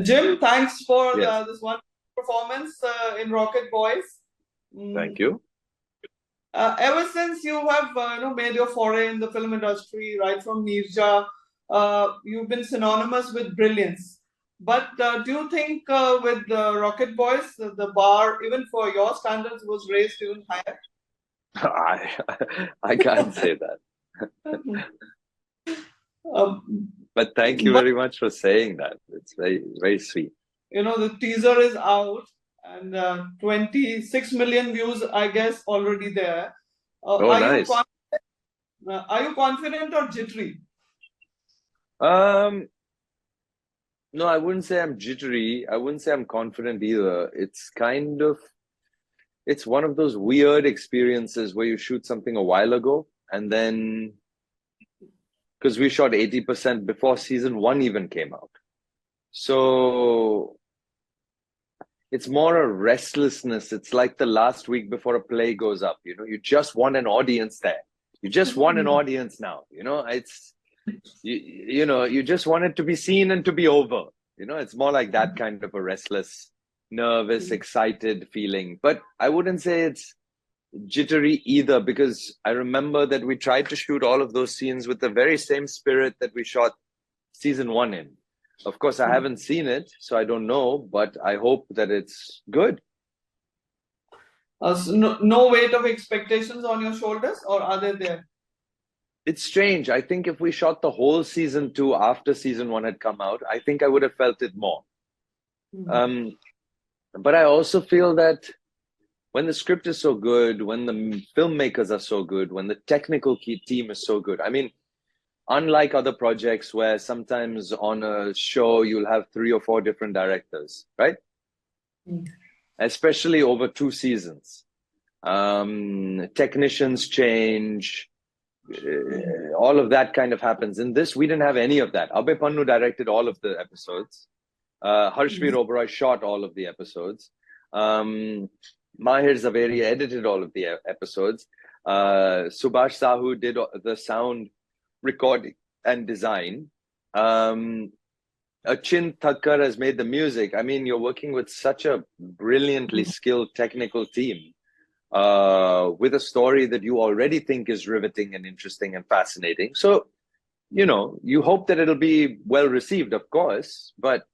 Jim, thanks for Yes, this wonderful performance in Rocket Boys. thank you. Ever since you have made your foray in the film industry, right from Nirja, you've been synonymous with brilliance. But do you think with Rocket Boys, the bar, even for your standards, was raised even higher? I can't say that. Um, But thank you but very much for saying that. It's very, very sweet. the teaser is out and 26 million views, I guess, already there. Oh, nice. Are you confident or jittery? Um, no, I wouldn't say I'm jittery. I wouldn't say I'm confident either. It's one of those weird experiences where you shoot something a while ago, and then because we shot 80% before season one even came out. So it's more a restlessness. It's like the last week before a play goes up. You just want an audience there. You just want an audience now. You just want it to be seen and to be over. It's more like that kind of a restless, nervous, excited feeling. But I wouldn't say it's jittery either, because I remember that we tried to shoot all of those scenes with the very same spirit that we shot season one in. Of course, I haven't seen it, so I don't know, but I hope that it's good. So no weight of expectations on your shoulders, or are they there? It's strange. I think if we shot the whole season two after season one had come out, I think I would have felt it more. But I also feel that when the script is so good, when the filmmakers are so good, when the technical team is so good, I mean, unlike other projects where sometimes on a show you'll have 3 or 4 different directors, right? Especially over 2 seasons. Technicians change, all of that kind of happens. In this, we didn't have any of that. Abhay Pannu directed all of the episodes. Harshveer Oberoi shot all of the episodes. Mahir Zaveri edited all of the episodes. Subhash Sahu did the sound recording and design. Achin Thakkar has made the music. I mean, you're working with such a brilliantly skilled technical team with a story that you already think is riveting and interesting and fascinating. So, you hope that it'll be well received, of course, but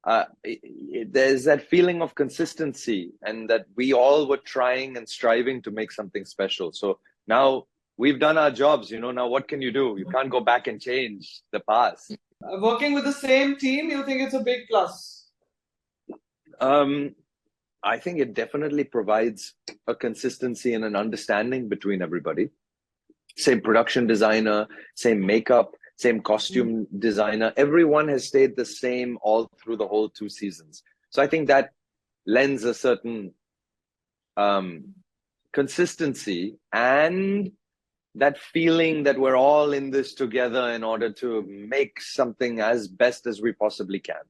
there's that feeling of consistency and that we all were trying and striving to make something special. So now we've done our jobs, now what can you do? You can't go back and change the past. Working with the same team, you think it's a big plus? I think it definitely provides a consistency and an understanding between everybody. Same production designer, same makeup, same costume designer. Everyone has stayed the same all through the whole 2 seasons. So I think that lends a certain consistency and that feeling that we're all in this together in order to make something as best as we possibly can.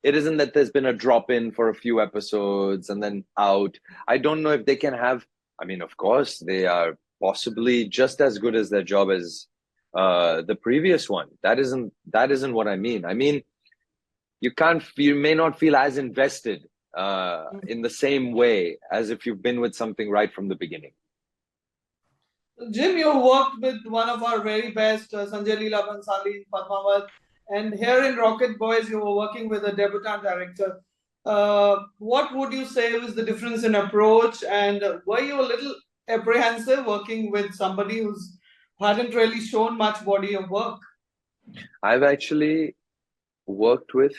It isn't that there's been a drop in for a few episodes and then out. I don't know if they can have, I mean, of course, they are possibly just as good as their job as the previous one. That isn't what I mean. I mean, you may not feel as invested in the same way as if you've been with something right from the beginning. Jim, you worked with one of our very best, Sanjay Leela Bhansali in Padmavat, and here in Rocket Boys, you were working with a debutant director. What would you say was the difference in approach, and were you a little apprehensive working with somebody who hadn't really shown much body of work? I've actually worked with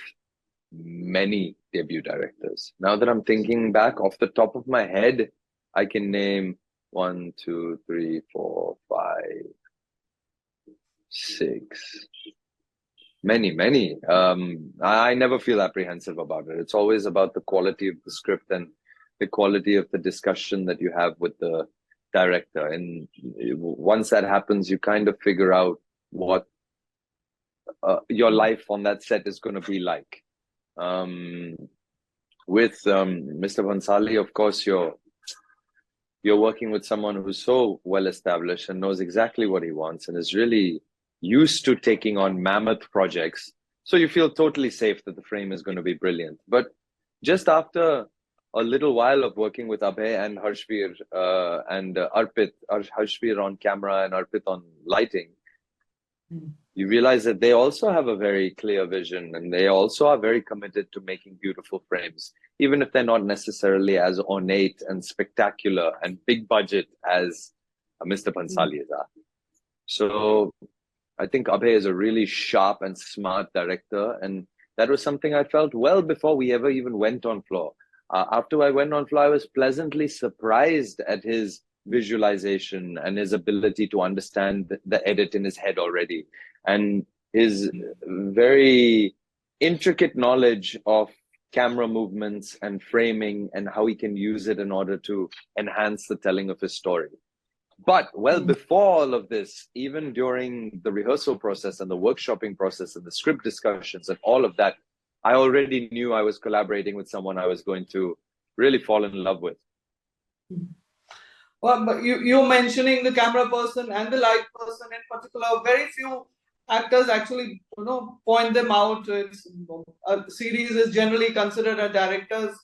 many debut directors. Now that I'm thinking back off the top of my head, I can name 1, 2, 3, 4, 5, 6. Many. I never feel apprehensive about it. It's always about the quality of the script and the quality of the discussion that you have with the director. And once that happens, you kind of figure out what your life on that set is going to be like. With Mr. Bhansali, of course, you're working with someone who's so well established and knows exactly what he wants and is really used to taking on mammoth projects So you feel totally safe that the frame is going to be brilliant. But just after a little while of working with Abhay and Harshveer and Arpit, Harshveer on camera and Arpit on lighting, you realize that they also have a very clear vision, and they also are very committed to making beautiful frames, even if they're not necessarily as ornate and spectacular and big budget as Mr. Bhansali's are. So I think Abhay is a really sharp and smart director, and that was something I felt well before we ever even went on floor. After I went on floor, I was pleasantly surprised at his visualization and his ability to understand the edit in his head already, and his very intricate knowledge of camera movements and framing and how he can use it in order to enhance the telling of his story. But well before all of this, even during the rehearsal process and the workshopping process and the script discussions and all of that, I already knew I was collaborating with someone I was going to really fall in love with. Well, but you're mentioning the camera person and the light person in particular. Very few actors actually, point them out. A series is generally considered a director's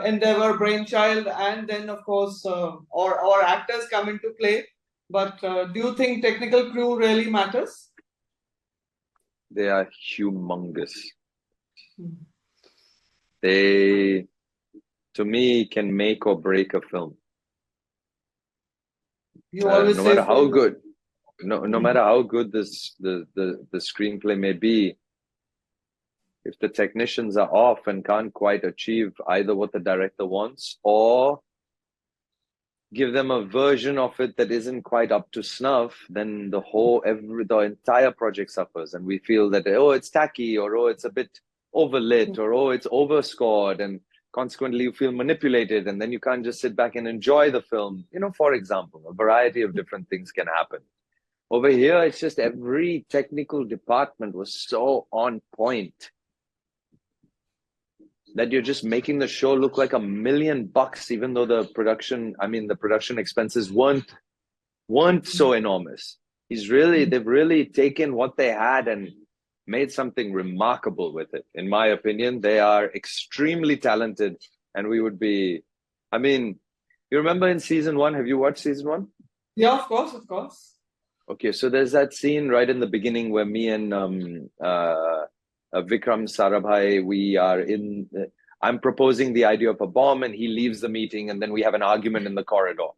endeavor, brainchild, and then of course, or actors come into play. But do you think technical crew really matters? They are humongous. They, to me, can make or break a film. You always no say matter how good, no matter how good the screenplay may be, if the technicians are off and can't quite achieve either what the director wants or give them a version of it that isn't quite up to snuff, then the entire project suffers, and we feel that, oh, it's tacky, or oh, it's a bit overlit, or oh, it's overscored, and consequently you feel manipulated, and then you can't just sit back and enjoy the film. For example, a variety of different things can happen. Over here, it's just every technical department was so on point that you're just making the show look like $1 million, even though the production expenses weren't so enormous. They've really taken what they had and made something remarkable with it. In my opinion, they are extremely talented, and we would be, you remember in season 1, have you watched season 1? Yeah, of course. Okay, so there's that scene right in the beginning where me and Vikram Sarabhai, I'm proposing the idea of a bomb, and he leaves the meeting, and then we have an argument in the corridor.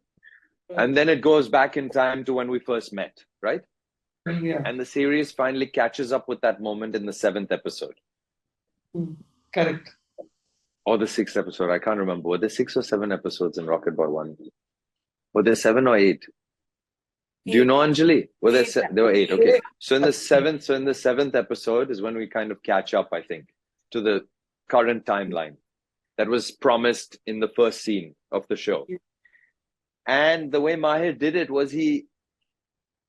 Right. And then it goes back in time to when we first met, right? Yeah. And the series finally catches up with that moment in the 7th episode. Correct. Or the 6th episode, I can't remember. Were there 6 or 7 episodes in Rocket Boy 1? Were there 7 or 8? Do you know, Anjali? There were 8. Okay. So in the 7th episode is when we kind of catch up, I think, to the current timeline that was promised in the first scene of the show. And the way Mahir did it was he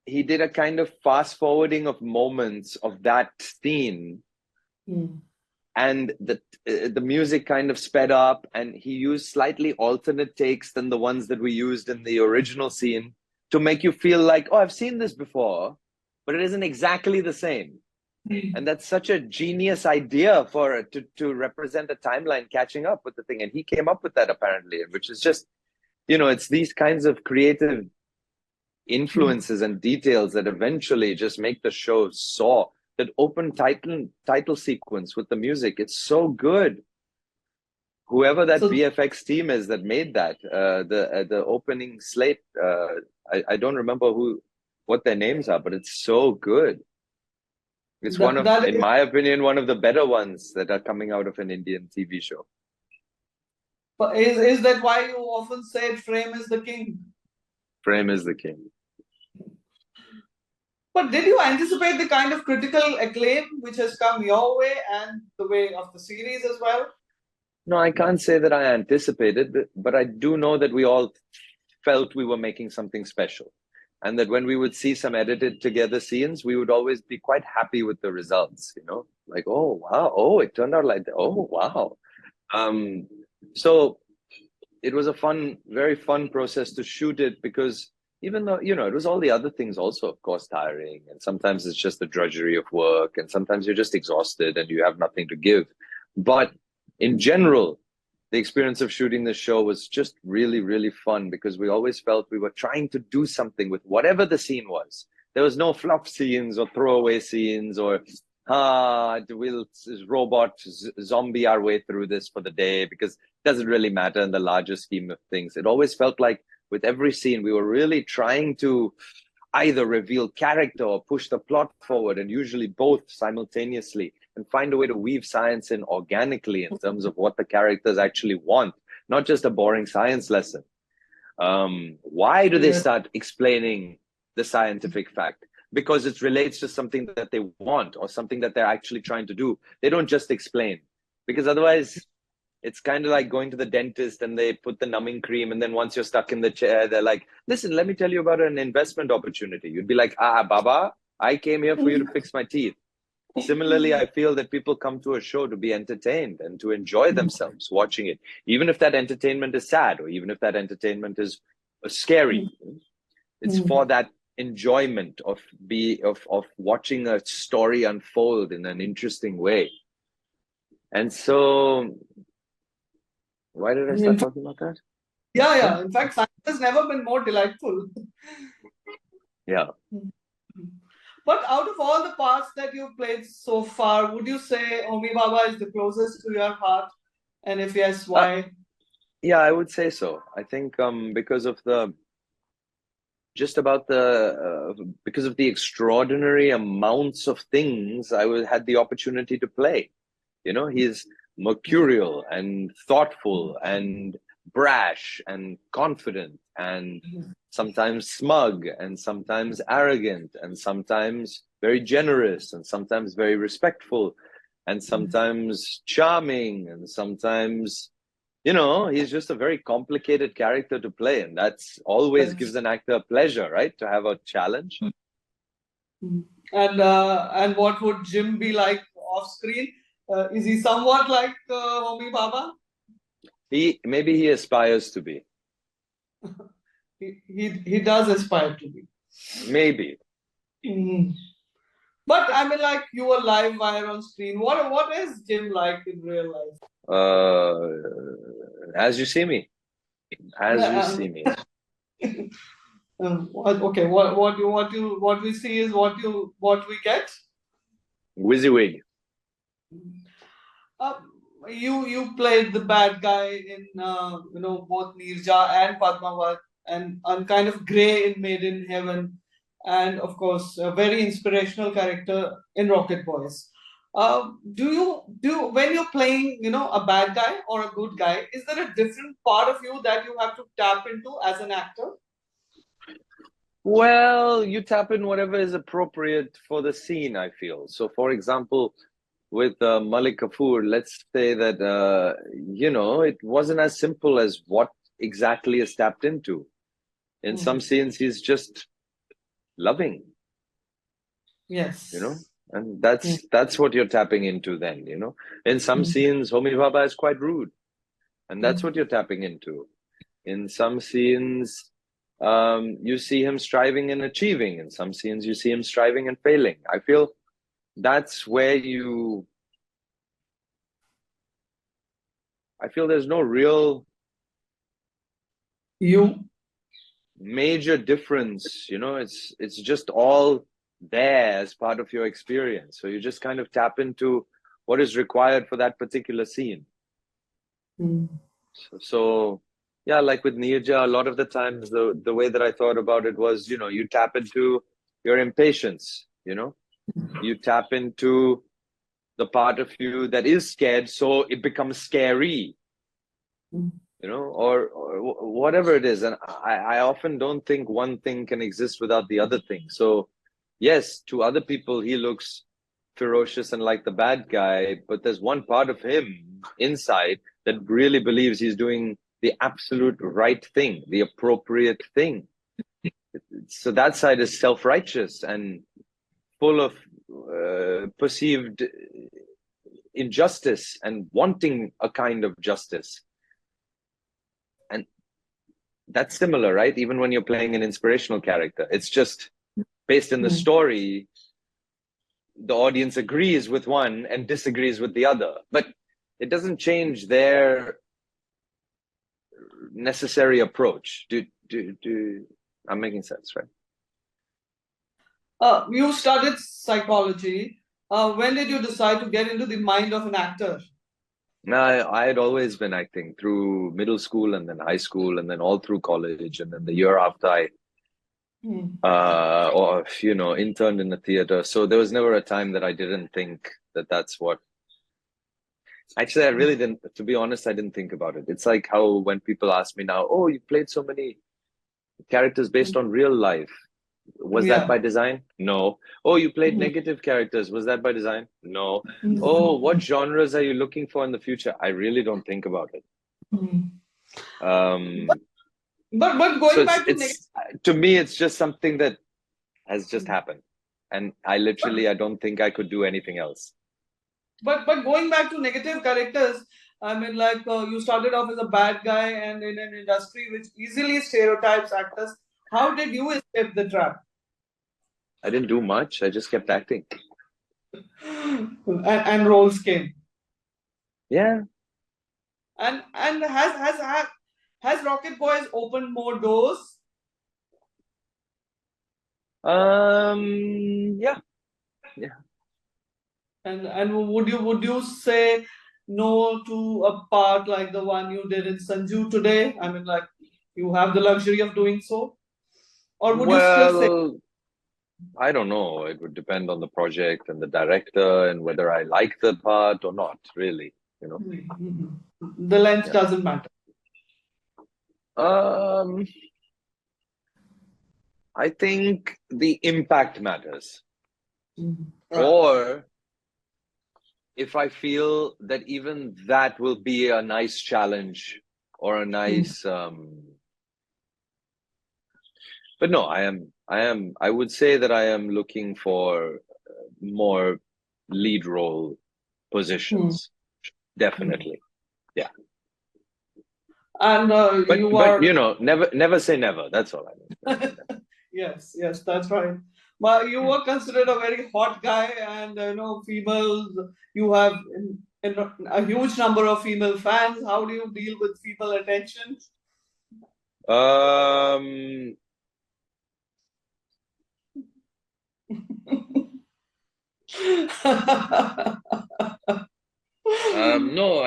did a kind of fast forwarding of moments of that scene. And the music kind of sped up, and he used slightly alternate takes than the ones that we used in the original scene, to make you feel like, oh, I've seen this before, but it isn't exactly the same. And that's such a genius idea to represent a timeline catching up with the thing. And he came up with that, apparently, which is just, it's these kinds of creative influences and details that eventually just make the show soar. That open title sequence with the music, it's so good. Whoever that VFX team is that made that, the opening slate, I don't remember what their names are, but it's so good. It's in my opinion, one of the better ones that are coming out of an Indian TV show. But is that why you often say frame is the king? Frame is the king. But did you anticipate the kind of critical acclaim which has come your way and the way of the series as well? No, I can't say that I anticipated, but I do know that we all felt we were making something special. And that when we would see some edited together scenes, we would always be quite happy with the results, like, oh, wow, oh, it turned out like that. Oh, wow. So it was a very fun process to shoot it, because even though, it was all the other things also, of course, tiring. And sometimes it's just the drudgery of work. And sometimes you're just exhausted and you have nothing to give. But in general, the experience of shooting the show was just really, really fun because we always felt we were trying to do something with whatever the scene was. There was no fluff scenes or throwaway scenes or, we'll robot zombie our way through this for the day, because it doesn't really matter in the larger scheme of things. It always felt like with every scene, we were really trying to either reveal character or push the plot forward, and usually both simultaneously, and find a way to weave science in organically in terms of what the characters actually want, not just a boring science lesson. Why do they start explaining the scientific fact? Because it relates to something that they want or something that they're actually trying to do. They don't just explain, because otherwise it's kind of like going to the dentist and they put the numbing cream, and then once you're stuck in the chair, they're like, listen, let me tell you about an investment opportunity. You'd be like, Baba, I came here for you to fix my teeth. Similarly, I feel that people come to a show to be entertained and to enjoy themselves watching it, even if that entertainment is sad or even if that entertainment is scary. It's for that enjoyment of watching a story unfold in an interesting way. And so, why did I start talking about that? Yeah. In fact, science has never been more delightful. Yeah. But out of all the parts that you've played so far, would you say Homi Baba is the closest to your heart? And if yes, why? Yeah, I would say so. I think because of the because of the extraordinary amounts of things I had the opportunity to play. He's mercurial and thoughtful and brash and confident and sometimes smug and sometimes arrogant and sometimes very generous and sometimes very respectful and sometimes charming and sometimes, he's just a very complicated character to play, and that's always gives an actor pleasure, right? To have a challenge. And what would Jim be like off screen? Is he somewhat like Homi Baba? Maybe he aspires to be. He does aspire to be. Maybe. But I mean, like, you were live wire on screen. What is Jim like in real life? As you see me. As you see me. Okay, what we see is what we get. WYSIWYG. You played the bad guy in both Neerja and Padmavat, and kind of Grey in Made in Heaven, and of course a very inspirational character in Rocket Boys. Do when you're playing a bad guy or a good guy, is there a different part of you that you have to tap into as an actor? Well, you tap in whatever is appropriate for the scene, I feel. So, for example, with Malik Kapoor, let's say that, it wasn't as simple as what exactly is tapped into. In some scenes, he's just loving. Yes. And that's what you're tapping into then, In some scenes, Homi Baba is quite rude. And that's what you're tapping into. In some scenes, you see him striving and achieving. In some scenes, you see him striving and failing. I feel that's where I feel there's no real major difference, it's just all there as part of your experience. So you just kind of tap into what is required for that particular scene. So yeah, like with Neerja, a lot of the times the way that I thought about it was, you tap into your impatience, you tap into the part of you that is scared, so it becomes scary, or whatever it is. And I often don't think one thing can exist without the other thing. So yes, to other people, he looks ferocious and like the bad guy, but there's one part of him inside that really believes he's doing the absolute right thing, the appropriate thing. So that side is self-righteous and full of perceived injustice and wanting a kind of justice. And that's similar, right? Even when you're playing an inspirational character, it's just based in the Mm. story, the audience agrees with one and disagrees with the other, but it doesn't change their necessary approach. I'm making sense, right? You studied psychology. When did you decide to get into the mind of an actor? I had always been acting through middle school and then high school and then all through college, and then the year after I Mm. or interned in the theater. So there was never a time that I didn't think that that's what. Actually, I really didn't. To be honest, I didn't think about it. It's like how when people ask me now, "Oh, you played so many characters based on real life. Was that Yeah. by design?" No. Oh, you played Mm. negative characters. Was that by design? No. Oh, what Mm. genres are you looking for in the future? I really don't think about it. Mm. But, Um, but so going back to negative. it's to me, it's just something that has just happened, and But, I don't think I could do anything else. but going back to negative characters, I mean, like you started off as a bad guy, and in an industry which easily stereotypes actors, how did you escape the trap? I didn't do much. I just kept acting. And roles came. Yeah. And has Rocket Boys opened more doors? Yeah. Yeah. And would you say no to a part like the one you did in Sanju today? I mean, like you have the luxury of doing so, or would you still say? Well, I don't know. It would depend on the project and the director and whether I like the part or not, really, you know. Mhm. The length Yeah. doesn't matter. Um, I think the impact matters. Right. Or if I feel that even that will be a nice challenge or a Mm. nice but no, I would say that I am looking for more lead role Mm. positions. Mm. Definitely. Yeah. And you But are. never say never. That's all I mean. Never say never. Yes, yes, that's right. But you were considered a very hot guy, and females. You have a huge number of female fans. How do you deal with female attention? Um no,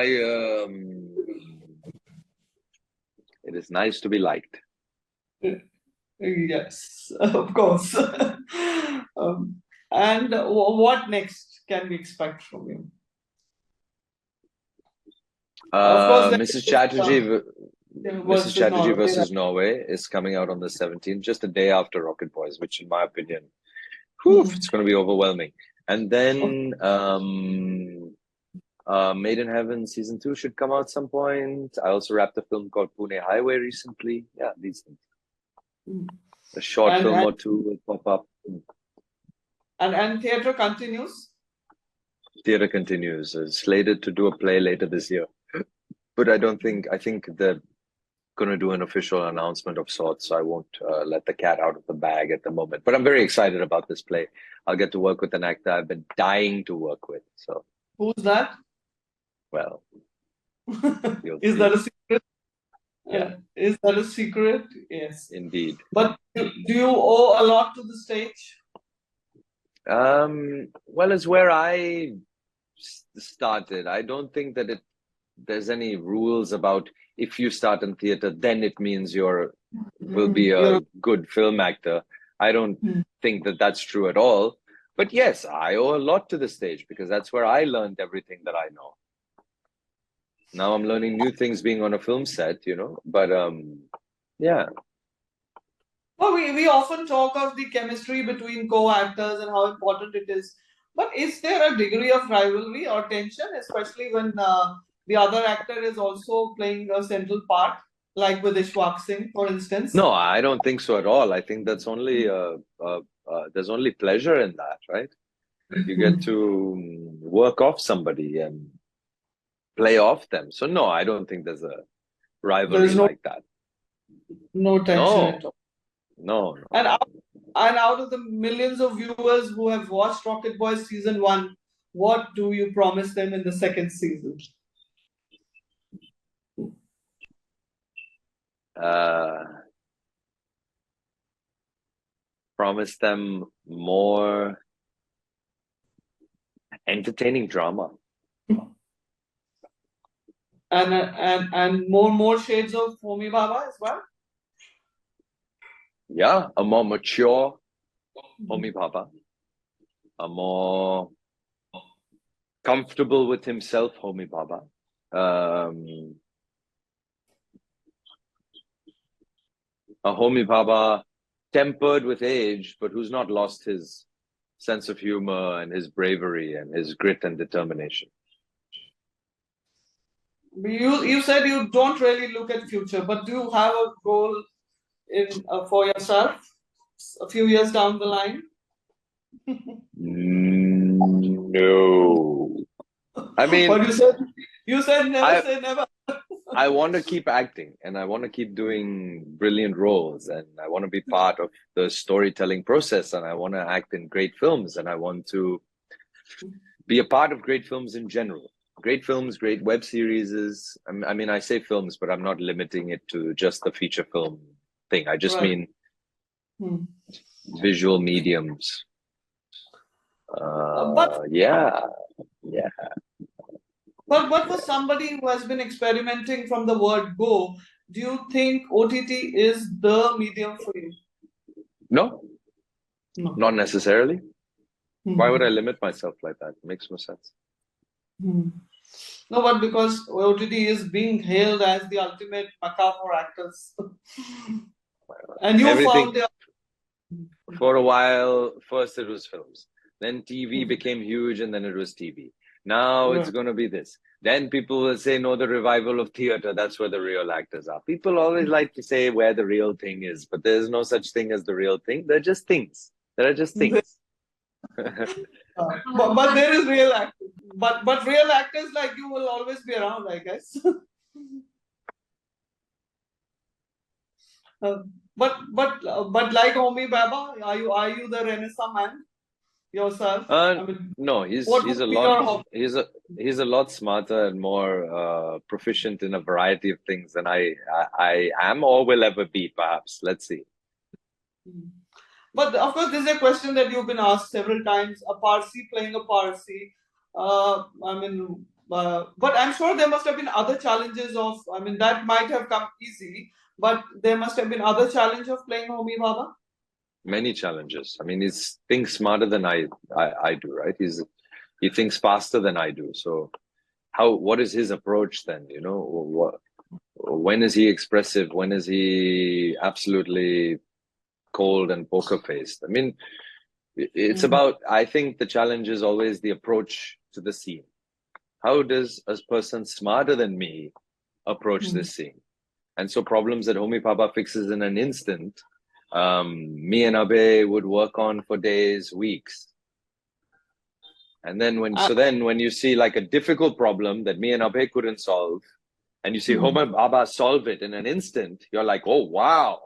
it is nice to be liked. Yes, of course. And what next can we expect from you? Of course, there Mrs. is Chatterjee Mrs. versus Chatterjee Norway. versus Norway is coming out on the 17th, just a day after Rocket Boys, which in my opinion, Hmm. it's going to be overwhelming. And then Made in Heaven season 2 should come out some point. I also wrapped a film called Pune Highway recently. Yeah, these things. A short And, film and or two will pop up. and theater continues. Theater continues. Slated to do a play later this year. But I think they're going to do an official announcement of sorts, so I won't let the cat out of the bag at the moment. But I'm very excited about this play. I'll get to work with an actor I've been dying to work with. So, Who's that? well, you'll Is see. that a secret? Yeah, Is that a secret? Yes. indeed. But do you owe a lot to the stage? Well, it's where I started. I don't think that there's any rules about if you start in theater, then it means will be a You're, good film actor. I don't think that that's true at all. But yes, I owe a lot to the stage because that's where I learned everything that I know. Now I'm learning new things being on a film set, But yeah. well, we often talk of the chemistry between co-actors and how important it is. But is there a degree of rivalry or tension, especially when the other actor is also playing a central part, like with Ishwak Singh, for instance? No, I don't think so at all. I think that's only there's only pleasure in that, right? You get to work off somebody and play off them. So no, I don't think there's a There rivalry is no. like that. No tension at No, all. no, no. And out of the millions of viewers who have watched Rocket Boys season 1, what do you promise them in the second season? Promise them more entertaining drama. And more shades of Homi Baba as well? Yeah, a more mature Homi Baba, a more comfortable with himself Homi Baba. A Homi Baba tempered with age, but who's not lost his sense of humor and his bravery and his grit and determination. You said you don't really look at future, but do you have a goal in for yourself a few years down the line? No. I mean, But you said never say never. I want to keep acting and I want to keep doing brilliant roles and I want to be part of the storytelling process and I want to act in great films and I want to be a part of great films in general. Great films, great web series. I mean, I say films, but I'm not limiting it to just the feature film thing. I just mean visual mediums. Yeah. But for somebody who has been experimenting from the word go, do you think OTT is the medium for you? No, not necessarily. Why would I limit myself like that? It makes no sense. No, but because OTT is being hailed as the ultimate Mecca for actors. And you found the... For a while, first it was films. Then TV became huge and then it was TV. Now it's going to be this. Then people will say, no, the revival of theater, that's where the real actors are. People always like to say where the real thing is, but there's no such thing as the real thing. They're just things. They're just things. But there is real actors. But real actors like you will always be around, I guess. But like Homi Baba, are you the Renaissance man yourself? No, he's a lot smarter and more proficient in a variety of things than I am or will ever be. Perhaps, let's see. But of course, this is a question that you've been asked several times. A Parsi playing a Parsi. But I'm sure there must have been other challenges of. That might have come easy, but there must have been other challenge of playing Homi Baba. Many challenges. He thinks smarter than I do, right? He thinks faster than I do. So, what is his approach then? When is he expressive? When is he absolutely cold and poker faced? It's about, I think the challenge is always the approach to the scene. How does a person smarter than me approach this scene? And so problems that Homi Baba fixes in an instant, me and Abe would work on for days, weeks. And then when you see like a difficult problem that me and Abe couldn't solve, and you see Homi Baba solve it in an instant, you're like, oh, wow.